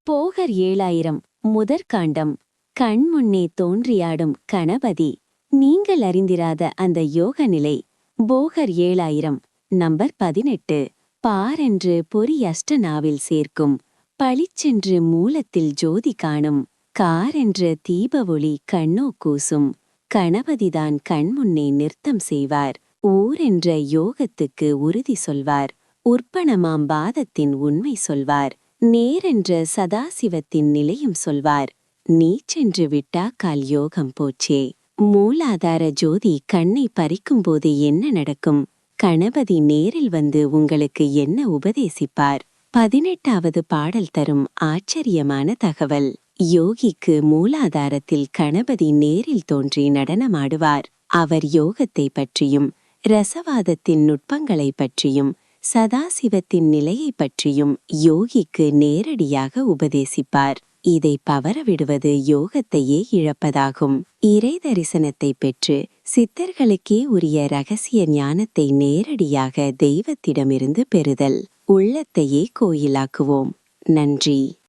போகர் 7000 முதற்காண்டம். கண்முன்னே தோன்றியாடும் கணபதி. நீங்கள் அறிந்திராத அந்த யோக நிலை. போகர் 7000 நம்பர் 18. பாரென்று பொறி அஷ்டநாவில் சேர்க்கும். பளிச்சென்று மூலத்தில் ஜோதி காணும். காரென்ற தீப ஒளி கண்ணோ கூசும். கணபதிதான் கண்முன்னே நிறுத்தம் செய்வார். ஊரென்ற யோகத்துக்கு உறுதி சொல்வார். உற்பணமாம் பாதத்தின் உண்மை சொல்வார். நேரென்ற சதாசிவத்தின் நிலையும் சொல்வார். நீச்சென்று விட்டா கால் யோகம் போச்சே. மூலாதார ஜோதி கண்ணை பறிக்கும்போது என்ன நடக்கும்? கணபதி நேரில் வந்து உங்களுக்கு என்ன உபதேசிப்பார்? 18வது பாடல் தரும் ஆச்சரியமான தகவல். யோகிக்கு மூலாதாரத்தில் கணபதி நேரில் தோன்றி நடனமாடுவார். அவர் யோகத்தை பற்றியும் ரசவாதத்தின் நுட்பங்களை பற்றியும் சதாசிவத்தின் நிலையை பற்றியும் யோகிக்கு நேரடியாக உபதேசிப்பார். இதை பவரவிடுவது யோகத்தையே இழப்பதாகும். இறை தரிசனத்தை பெற்று சித்தர்களுக்கே உரிய இரகசிய ஞானத்தை நேரடியாக தெய்வத்திடமிருந்து பெறுதல். உள்ளத்தையே கோயிலாக்குவோம். நன்றி.